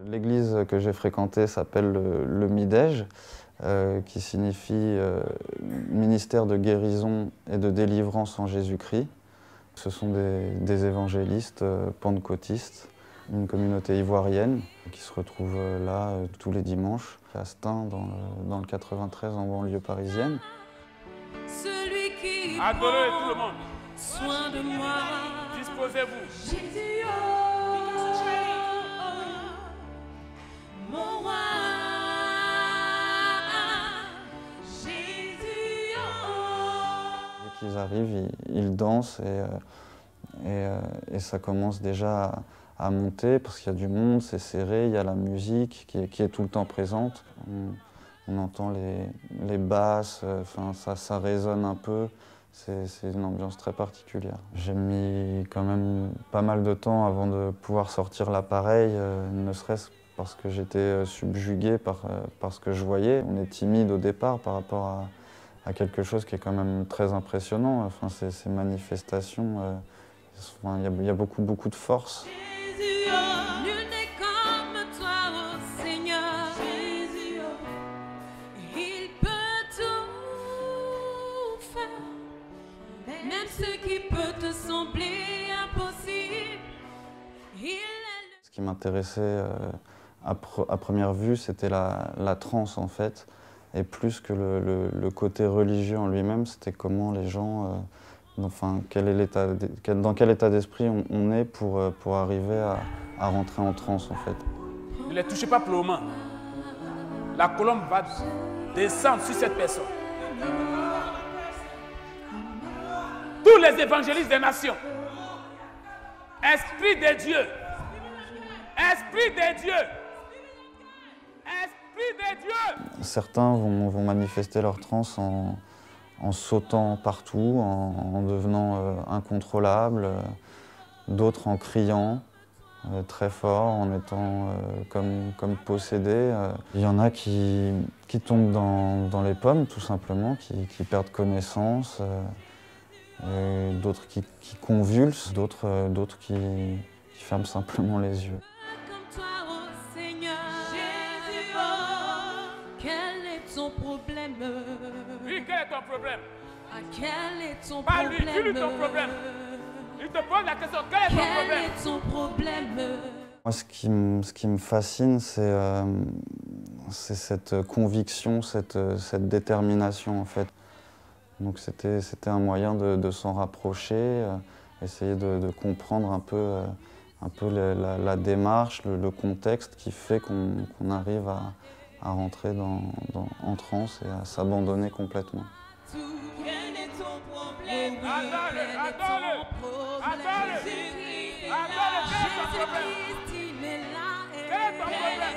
L'église que j'ai fréquentée s'appelle le Midège, qui signifie ministère de guérison et de délivrance en Jésus-Christ. Ce sont des évangélistes pentecôtistes, une communauté ivoirienne qui se retrouve là tous les dimanches, à Stein, dans le 93, en banlieue parisienne. Celui qui Adorez tout le monde. soin de moi. Disposez-vous. Jésus, mon roi. Jésus, Dès qu'ils arrivent, ils dansent et ça commence déjà à monter parce qu'il y a du monde, c'est serré, il y a la musique qui est tout le temps présente. On entend les basses, ça résonne un peu. C'est une ambiance très particulière. J'ai mis quand même pas mal de temps avant de pouvoir sortir l'appareil, ne serait-ce parce que j'étais subjugué par ce que je voyais. On est timide au départ par rapport à quelque chose qui est quand même très impressionnant. Enfin, ces manifestations, il y a beaucoup de force. Jésus, nul n'est comme toi, ô Seigneur. Jésus, il peut tout faire, même ce qui peut te sembler impossible. Il est Ce qui m'intéressait à première vue, c'était la transe en fait, et plus que le côté religieux en lui-même, c'était comment les gens, dans quel état d'esprit on est pour arriver à rentrer en transe en fait. Ne les touchez pas pour le moment. La colombe va descendre sur cette personne. Tous les évangélistes des nations, Esprit de Dieu, Esprit de Dieu, Esprit de Dieu. Certains vont manifester leur transe en sautant partout, en devenant incontrôlables, d'autres en criant très fort, en étant comme possédés. Il y en a qui tombent dans les pommes, tout simplement, qui perdent connaissance, d'autres qui convulsent, d'autres qui ferment simplement les yeux. comme toi, ô Seigneur. Jésus, quel est ton problème? Lui, quel est ton problème? Quel est ton Pas lui, problème? dis-lui ton problème. Il te pose la question, quel est ton Quel problème? est ton problème? Moi, ce qui me fascine, c'est cette conviction, cette détermination, en fait. Donc c'était un moyen de s'en rapprocher, essayer de comprendre un peu la démarche, le contexte qui fait qu'on arrive à rentrer en transe et à s'abandonner complètement. Quel est ton problème? Adore-le, adore-le, adore-le, adore-le, quel est ton problème? Jésus-Christ, il est là. Quel est ton problème?